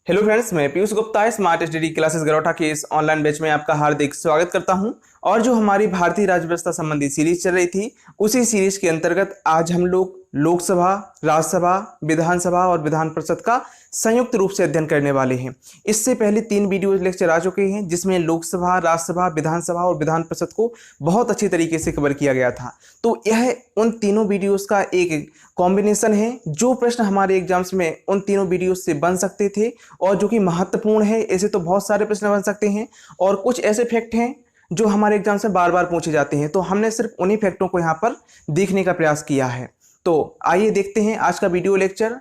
Hello friends, मैं Piyush Gupta smart study classes Garoth के इस ऑनलाइन बैच में आपका हार्दिक स्वागत करता हूं। और जो हमारी भारतीय राज्य व्यवस्था संबंधी सीरीज चल रही थी, उसी सीरीज के अंतर्गत आज हम लोग लोकसभा, राज्यसभा, विधानसभा और विधान परिषद का संयुक्त रूप से अध्ययन करने वाले हैं। इससे पहले 3 वीडियो लेक्चर आ चुके हैं जिसमें लोकसभा, राज्यसभा, विधानसभा और विधान परिषद को बहुत अच्छी तरीके से कवर किया गया था। तो यह उन तीनों वीडियोस का एक कॉम्बिनेशन है। जो प्रश्न हमारे एग्जाम्स में उन तीनों वीडियोस से बन सकते थे और जो कि महत्वपूर्ण है, ऐसे तो बहुत सारे प्रश्न बन सकते हैं और कुछ ऐसे फैक्ट हैं जो हमारे एग्जाम से बार बार पूछे जाते हैं, तो हमने सिर्फ उन्हीं फैक्टों को यहाँ पर देखने का प्रयास किया है। तो आइए देखते हैं आज का वीडियो लेक्चर।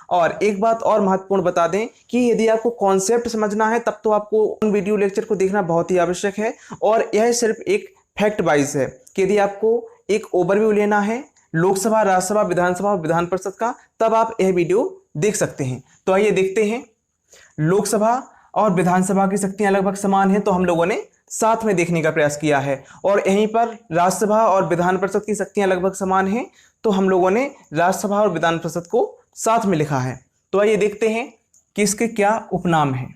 और एक बात और महत्वपूर्ण बता दें कि यदि आपको कॉन्सेप्ट समझना है तब तो आपको उन वीडियो लेक्चर को देखना बहुत ही आवश्यक है। और यह सिर्फ एक फैक्ट वाइज है कि यदि आपको एक ओवरव्यू लेना है लोकसभा, राज्यसभा, विधानसभा और विधान परिषद का, तब आप यह वीडियो देख सकते हैं। तो आइए देखते हैं। लोकसभा और विधानसभा की शक्तियां लगभग समान हैं, तो हम लोगों ने साथ में देखने का प्रयास किया है। और यहीं पर राज्यसभा और विधान परिषद की शक्तियां लगभग समान हैं, तो हम लोगों ने राज्यसभा और विधान परिषद को साथ में लिखा है। तो आइए देखते हैं कि इसके क्या उपनाम हैं।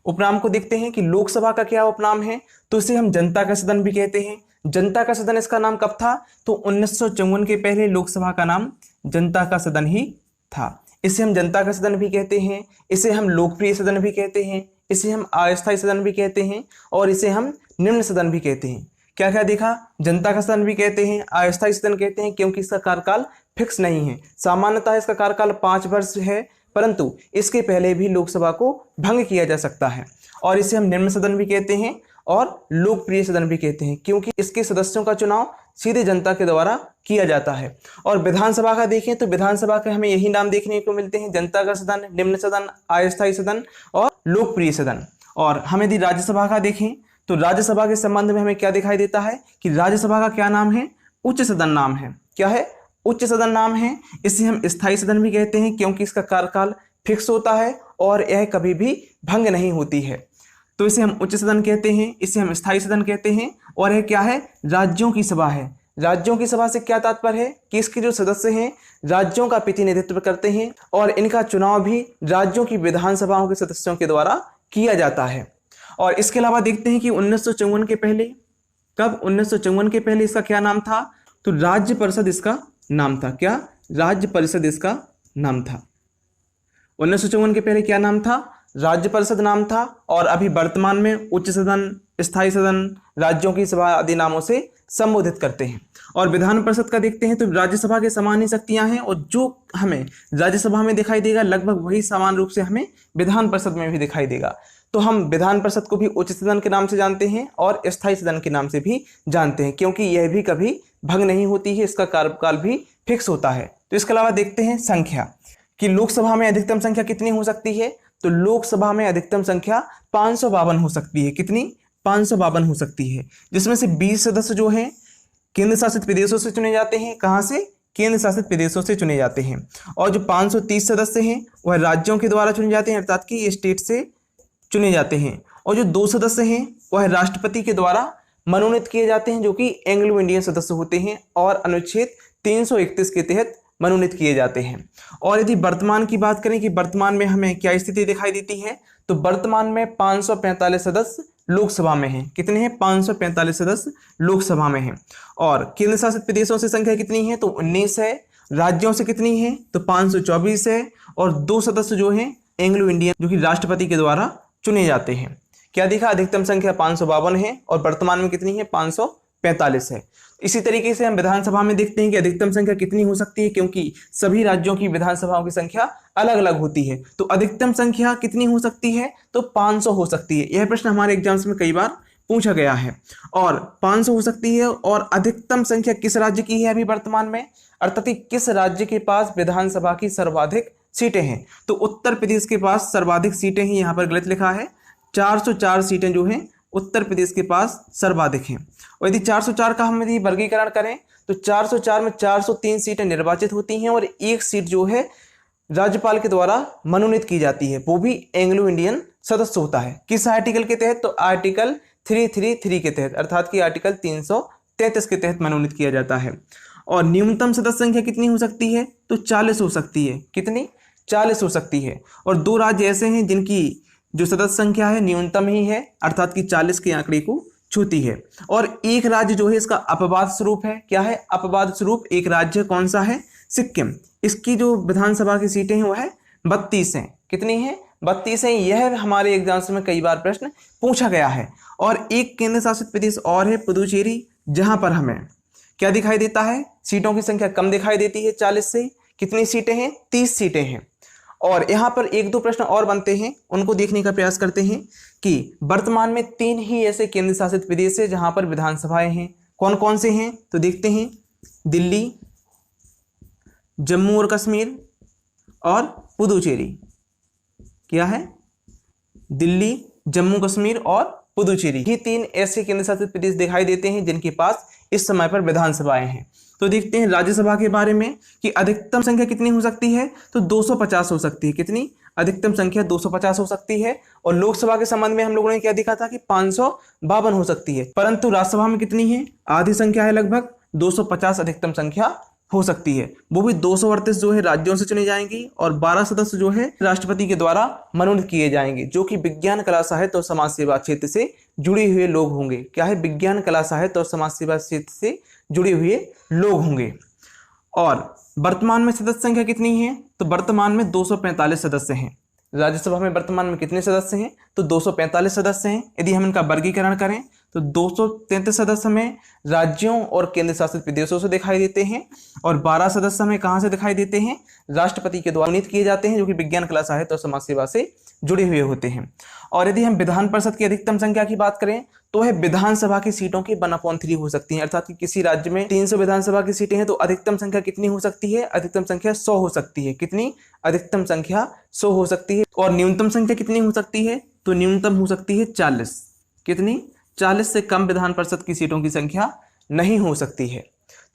उपनाम को देखते हैं कि लोकसभा का क्या उपनाम है। तो इसे हम जनता का सदन भी कहते हैं। जनता का सदन इसका नाम कब था? तो 1954 के पहले लोकसभा का नाम जनता का सदन ही था। इसे हम जनता का सदन भी कहते हैं, इसे हम लोकप्रिय सदन भी कहते हैं, इसे हम अस्थायी सदन भी कहते हैं और इसे हम निम्न सदन भी कहते हैं। क्या क्या देखा? जनता का सदन भी कहते हैं, अस्थायी सदन कहते हैं क्योंकि इसका कार्यकाल फिक्स नहीं है। सामान्यतः इसका कार्यकाल 5 वर्ष है, परंतु इसके पहले भी लोकसभा को भंग किया जा सकता है। और इसे हम निम्न सदन भी कहते हैं और लोकप्रिय सदन भी कहते हैं क्योंकि इसके सदस्यों का चुनाव सीधे जनता के द्वारा किया जाता है। और विधानसभा का देखें तो विधानसभा के हमें यही नाम देखने को मिलते हैं: जनता का सदन, निम्न सदन, अस्थायी सदन और लोकप्रिय सदन। और हम यदि राज्यसभा का देखें तो राज्यसभा के संबंध में हमें क्या दिखाई देता है कि राज्यसभा का क्या नाम है? उच्च सदन नाम है। क्या है? उच्च सदन नाम है। इसे हम स्थायी सदन भी कहते हैं क्योंकि इसका कार्यकाल फिक्स होता है और यह कभी भी भंग नहीं होती है। तो इसे हम उच्च सदन कहते हैं, इसे हम स्थायी सदन कहते हैं। और यह क्या है? राज्यों की सभा है। राज्यों की सभा से क्या तात्पर्य है कि इसके जो सदस्य हैं राज्यों का प्रतिनिधित्व करते हैं और इनका चुनाव भी राज्यों की विधानसभाओं के सदस्यों के द्वारा किया जाता है। और इसके अलावा देखते हैं कि 1954 के पहले, कब? 1954 के पहले इसका क्या नाम था? तो राज्य परिषद इसका नाम था। क्या? राज्य परिषद इसका नाम था। 1954 के पहले क्या नाम था? राज्य परिषद नाम था। और अभी वर्तमान में उच्च सदन, स्थायी सदन, राज्यों की सभा आदि नामों से संबोधित करते हैं। और विधान परिषद का देखते हैं तो राज्यसभा के समान ही शक्तियां हैं और जो हमें राज्यसभा में दिखाई देगा लगभग वही समान रूप से हमें विधान परिषद में भी दिखाई देगा। तो हम विधान परिषद को भी उच्च सदन के नाम से जानते हैं और स्थायी सदन के नाम से भी जानते हैं क्योंकि यह भी कभी भंग नहीं होती है, इसका कार्यकाल भी फिक्स होता है। तो इसके अलावा देखते हैं संख्या कि लोकसभा में अधिकतम संख्या कितनी हो सकती है। तो लोकसभा में अधिकतम संख्या 552 हो सकती है। कितनी? 552 हो सकती है, जिसमें से 20 सदस्य जो हैं केंद्र शासित प्रदेशों से चुने जाते हैं। कहाँ से? केंद्र शासित प्रदेशों से चुने जाते हैं। और जो 530 सदस्य हैं वह राज्यों के द्वारा चुने जाते हैं, अर्थात कि स्टेट से चुने जाते हैं। और जो 2 सदस्य हैं वह राष्ट्रपति के द्वारा मनोनीत किए जाते हैं, जो कि एंग्लो इंडियन सदस्य होते हैं और अनुच्छेद 331 के तहत मनोनीत किए जाते हैं। और यदि वर्तमान की बात करें कि वर्तमान में हमें क्या स्थिति दिखाई देती है, तो वर्तमान में 545 सदस्य लोकसभा में हैं। कितने हैं? 545 सदस्य लोकसभा में हैं। और केंद्र शासित प्रदेशों से संख्या कितनी है? तो 19 है। राज्यों से कितनी है? तो 524 है। और 2 सदस्य जो हैं एंग्लो इंडियन, जो कि राष्ट्रपति के द्वारा चुने जाते हैं। क्या देखा? अधिकतम संख्या 552 है और वर्तमान में कितनी है? 545 है। इसी तरीके से हम विधानसभा में देखते हैं कि अधिकतम संख्या कितनी हो सकती है, क्योंकि सभी राज्यों की विधानसभाओं की संख्या अलग अलग होती है। तो अधिकतम संख्या कितनी हो सकती है? तो 500 हो सकती है। यह प्रश्न हमारे एग्जाम्स में कई बार पूछा गया है। और 500 हो सकती है। और अधिकतम संख्या किस राज्य की है अभी वर्तमान में, अर्थात किस राज्य के पास विधानसभा की सर्वाधिक सीटें हैं? तो उत्तर प्रदेश के पास सर्वाधिक सीटें हैं। यहाँ पर गलत लिखा है, 404 सीटें जो हैं उत्तर प्रदेश के पास सर्वाधिक हैं। और यदि 404 का हम यदि वर्गीकरण करें तो 404 में 403 सीटें निर्वाचित होती हैं और एक सीट जो है राज्यपाल के द्वारा मनोनीत की जाती है, वो भी एंग्लो इंडियन सदस्य होता है। किस आर्टिकल के तहत? तो आर्टिकल 333 के तहत, अर्थात कि आर्टिकल 333 के तहत मनोनीत किया जाता है। और न्यूनतम सदस्य संख्या कितनी हो सकती है? तो 40 हो सकती है। कितनी? 40 हो सकती है। और 2 राज्य ऐसे हैं जिनकी जो सदस्य संख्या है न्यूनतम ही है, अर्थात कि 40 के आंकड़े को छूती है। और एक राज्य जो है इसका अपवाद स्वरूप है। क्या है? अपवाद स्वरूप एक राज्य कौन सा है? सिक्किम। इसकी जो विधानसभा की सीटें हैं वो है 32 हैं। कितनी है? 32 हैं। यह हमारे एग्जाम्स में कई बार प्रश्न पूछा गया है। और एक केंद्र शासित प्रदेश और है पुदुचेरी, जहां पर हमें क्या दिखाई देता है? सीटों की संख्या कम दिखाई देती है 40 से। कितनी सीटें हैं? 30 सीटें हैं। और यहाँ पर 1-2 प्रश्न और बनते हैं, उनको देखने का प्रयास करते हैं कि वर्तमान में 3 ही ऐसे केंद्र शासित प्रदेश है जहां पर विधानसभाएं हैं। कौन कौन से हैं? तो देखते हैं। दिल्ली, जम्मू और कश्मीर और पुदुचेरी। क्या है? दिल्ली, जम्मू कश्मीर और पुदुचेरी, ये 3 ऐसे केंद्र शासित प्रदेश दिखाई देते हैं जिनके पास इस समय पर विधानसभाएं हैं। तो देखते हैं राज्यसभा के बारे में कि अधिकतम संख्या कितनी हो सकती है? तो 250 हो सकती है। कितनी? अधिकतम संख्या 250 हो सकती है। और लोकसभा के संबंध में हम लोगों ने क्या देखा था कि 552 हो सकती है। परंतु राज्यसभा में कितनी है? आधी संख्या है, लगभग 250 अधिकतम संख्या हो सकती है। वो भी 238 जो है राज्यों से चुने जाएंगी और 12 सदस्य जो है राष्ट्रपति के द्वारा मनोनीत किए जाएंगे, जो कि विज्ञान, कला, साहित्य और समाज सेवा क्षेत्र से जुड़े हुए लोग होंगे। क्या है? विज्ञान, कला, साहित्य और समाज सेवा क्षेत्र से जुड़े हुए लोग होंगे। और वर्तमान में सदस्य संख्या कितनी है? तो वर्तमान में 245 सदस्य हैं। राज्यसभा में वर्तमान में कितने सदस्य हैं? तो 245 सदस्य हैं। यदि हम इनका वर्गीकरण करें तो 233 सदस्य में राज्यों और केंद्र शासित प्रदेशों से दिखाई देते हैं और 12 सदस्य में कहां से दिखाई देते हैं? राष्ट्रपति के द्वारा मनोनीत किए जाते हैं, जो कि विज्ञान, कला, साहित्य और समाज सेवा से जुड़े हुए होते हैं। और यदि हम विधान परिषद की अधिकतम संख्या की बात करें तो वह विधानसभा की सीटों की 1/3 हो सकती है। अर्थात कि किसी राज्य में 300 विधानसभा की सीटें हैं तो अधिकतम संख्या कितनी हो सकती है? अधिकतम संख्या 100 हो सकती है। कितनी? अधिकतम संख्या 100 हो सकती है। और न्यूनतम संख्या कितनी हो सकती है? तो न्यूनतम हो सकती है 40। कितनी? 40 से कम विधान परिषद की सीटों की संख्या नहीं हो सकती है।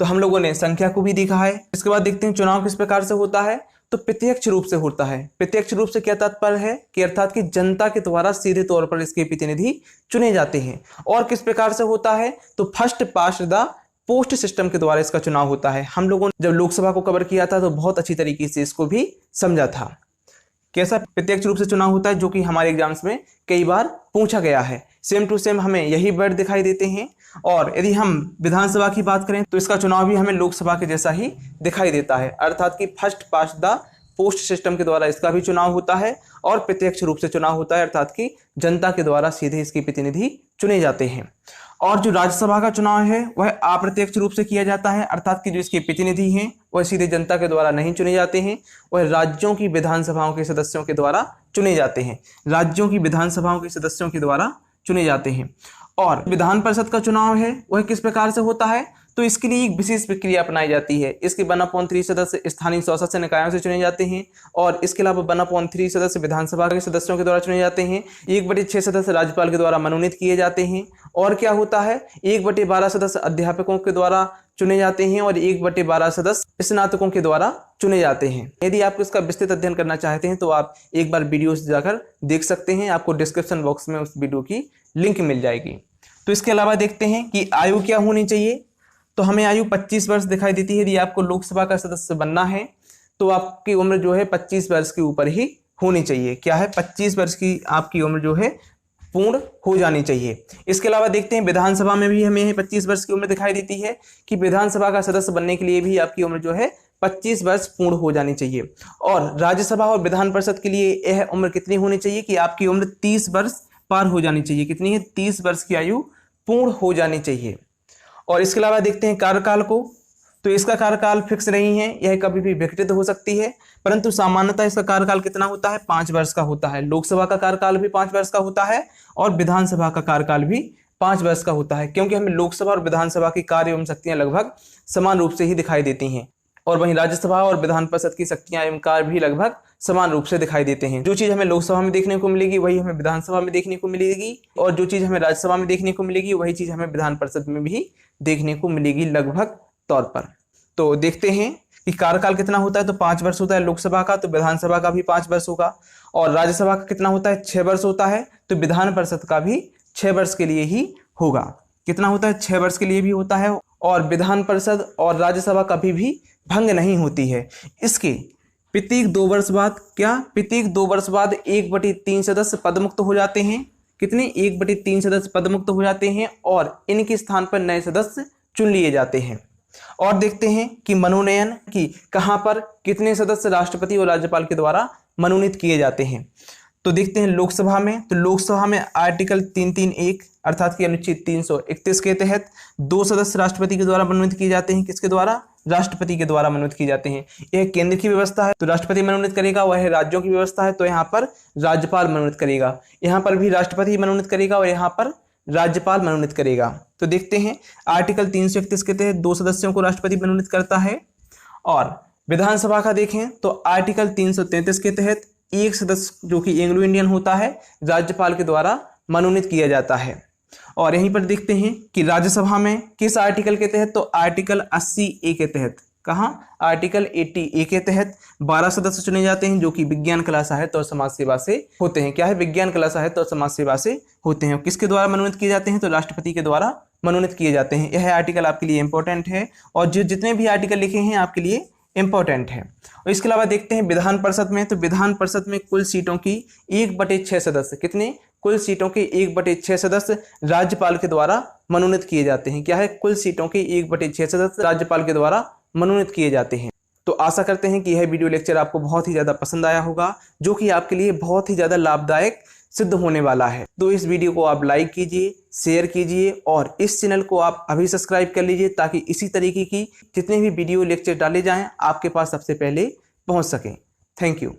तो हम लोगों ने संख्या को भी देखा है। इसके बाद देखते हैं चुनाव किस प्रकार से होता है। तो प्रत्यक्ष रूप से होता है। प्रत्यक्ष रूप से क्या तात्पर्य है? कि अर्थात कि जनता के द्वारा सीधे तौर पर इसके प्रतिनिधि चुने जाते हैं। और किस प्रकार से होता है? तो first past the post system के द्वारा इसका चुनाव होता है। हम लोगों ने जब लोकसभा को कवर किया था तो बहुत अच्छी तरीके से इसको भी समझा था। कैसा प्रत्यक्ष रूप से चुनाव होता है, जो कि हमारे एग्जाम्स में कई बार पूछा गया है। सेम टू सेम हमें यही वर्ड दिखाई देते हैं। और यदि हम विधानसभा की बात करें तो इसका चुनाव भी हमें लोकसभा के जैसा ही दिखाई देता है। अर्थात कि first past the post system के द्वारा इसका भी चुनाव होता है और प्रत्यक्ष रूप से चुनाव होता है, अर्थात कि जनता के द्वारा सीधे इसके प्रतिनिधि चुने जाते हैं। और जो राज्यसभा का चुनाव है वह अप्रत्यक्ष रूप से किया जाता है, अर्थात कि जो इसके प्रतिनिधि हैं वह सीधे जनता के द्वारा नहीं चुने जाते हैं, वह राज्यों की विधानसभाओं के सदस्यों के द्वारा चुने जाते हैं। राज्यों की विधानसभाओं के सदस्यों के द्वारा चुने जाते हैं। और विधान परिषद का चुनाव है वह किस प्रकार से होता है? तो इसके लिए एक विशेष प्रक्रिया अपनाई जाती है। इसके 1/3 सदस्य स्थानीय स्वशासी निकायों से चुने जाते हैं और इसके अलावा 1/3 सदस्य विधानसभा के सदस्यों के द्वारा चुने जाते हैं। 1/6 सदस्य राज्यपाल के द्वारा मनोनीत किए जाते हैं। और क्या होता है? 1/12 सदस्य अध्यापकों के द्वारा चुने जाते हैं और 1/12 सदस्य स्नातकों के द्वारा चुने जाते हैं। यदि आप इसका विस्तृत अध्ययन करना चाहते हैं तो आप एक बार वीडियो से जाकर देख सकते हैं। आपको डिस्क्रिप्शन बॉक्स में उस वीडियो की लिंक मिल जाएगी। तो इसके अलावा देखते हैं कि आयु क्या होनी चाहिए। तो हमें आयु 25 वर्ष दिखाई देती है। यदि आपको लोकसभा का सदस्य बनना है तो आपकी उम्र जो है 25 वर्ष के ऊपर ही होनी चाहिए। क्या है? 25 वर्ष की आपकी उम्र जो है पूर्ण हो जानी चाहिए। इसके अलावा देखते हैं विधानसभा में भी हमें 25 वर्ष की उम्र दिखाई देती है कि विधानसभा का सदस्य बनने के लिए भी आपकी उम्र जो है 25 वर्ष पूर्ण हो जानी चाहिए। और राज्यसभा और विधान परिषद के लिए यह उम्र कितनी होनी चाहिए कि आपकी उम्र 30 वर्ष पार हो जानी चाहिए। कितनी है? 30 वर्ष की आयु पूर्ण हो जानी चाहिए। और इसके अलावा देखते हैं कार्यकाल को। तो इसका कार्यकाल फिक्स नहीं है, यह कभी भी विघटित हो सकती है, परंतु सामान्यतः इसका कार्यकाल कितना होता है? 5 वर्ष का होता है। लोकसभा का कार्यकाल भी 5 वर्ष का होता है और विधानसभा का कार्यकाल भी 5 वर्ष का होता है, क्योंकि हमें लोकसभा और विधानसभा की कार्य एवं शक्तियां लगभग समान रूप से ही दिखाई देती हैं। और वहीं राज्यसभा और विधान परिषद की शक्तियां एवं कार्य भी लगभग समान रूप से दिखाई देते हैं। जो चीज हमें लोकसभा में देखने को मिलेगी वही हमें विधानसभा में देखने को मिलेगी, और जो चीज हमें राज्यसभा में देखने को मिलेगी वही चीज हमें विधान परिषद में भी देखने को मिलेगी लगभग तौर पर। तो देखते हैं कि कार्यकाल कितना होता है। तो 5 वर्ष होता है लोकसभा का, तो विधानसभा का भी 5 वर्ष होगा। और राज्यसभा का कितना होता है? 6 वर्ष होता है। तो विधान परिषद का भी 6 वर्ष के लिए ही होगा। कितना होता है? 6 वर्ष के लिए भी होता है। और विधान परिषद और राज्यसभा कभी भी भंग नहीं होती है। इसके प्रत्येक 2 वर्ष बाद क्या, प्रत्येक 2 वर्ष बाद 1/3 सदस्य पदमुक्त हो जाते हैं। कितने, 1/3 सदस्य पदमुक्त हो जाते हैं और इनके स्थान पर नए सदस्य चुन लिए जाते हैं। और देखते हैं कि मनोनयन की कहां पर कितने सदस्य राष्ट्रपति और राज्यपाल के द्वारा मनोनीत किए जाते हैं। तो देखते हैं लोकसभा में, तो लोकसभा में आर्टिकल 331 अर्थात कि अनुच्छेद 331 के तहत 2 सदस्य राष्ट्रपति के द्वारा मनोनीत किए जाते हैं। किसके द्वारा, राष्ट्रपति के द्वारा मनोनीत किए जाते हैं। यह केंद्र की व्यवस्था है तो राष्ट्रपति मनोनीत करेगा, वह राज्यों की व्यवस्था है तो यहाँ पर राज्यपाल मनोनीत करेगा। यहाँ पर भी राष्ट्रपति मनोनीत करेगा और यहाँ पर राज्यपाल मनोनीत करेगा। तो देखते हैं आर्टिकल 331 के तहत 2 सदस्यों को राष्ट्रपति मनोनीत करता है। और विधानसभा का देखें तो आर्टिकल 333 के तहत 1 सदस्य जो कि एंग्लो इंडियन होता है राज्यपाल के द्वारा मनोनीत किया जाता है। और यहीं पर देखते हैं कि राज्यसभा में किस आर्टिकल के तहत, तो आर्टिकल 80A के तहत, कहाँ, आर्टिकल 80A के तहत 12 सदस्य चुने जाते हैं जो कि विज्ञान, कला, साहित्य और समाज सेवा से होते हैं। क्या है, विज्ञान, कला, साहित्य और समाज सेवा से होते हैं। किसके द्वारा मनोनीत किए जाते हैं, तो राष्ट्रपति के द्वारा मनोनीत किए जाते हैं। यह आर्टिकल आपके लिए इंपॉर्टेंट है और जो जितने भी आर्टिकल लिखे हैं आपके लिए इंपॉर्टेंट है। और इसके अलावा देखते हैं विधान परिषद में, तो विधान परिषद में कुल सीटों की 1/6 सदस्य, कितने, कुल सीटों के 1/6 सदस्य राज्यपाल के द्वारा मनोनीत किए जाते हैं। क्या है, कुल सीटों के 1/6 सदस्य राज्यपाल के द्वारा मनोनीत किए जाते हैं। तो आशा करते हैं कि यह वीडियो लेक्चर आपको बहुत ही ज़्यादा पसंद आया होगा, जो कि आपके लिए बहुत ही ज़्यादा लाभदायक सिद्ध होने वाला है। तो इस वीडियो को आप लाइक कीजिए, शेयर कीजिए और इस चैनल को आप अभी सब्सक्राइब कर लीजिए ताकि इसी तरीके की जितने भी वीडियो लेक्चर डाले जाएं आपके पास सबसे पहले पहुंच सकें। Thank you.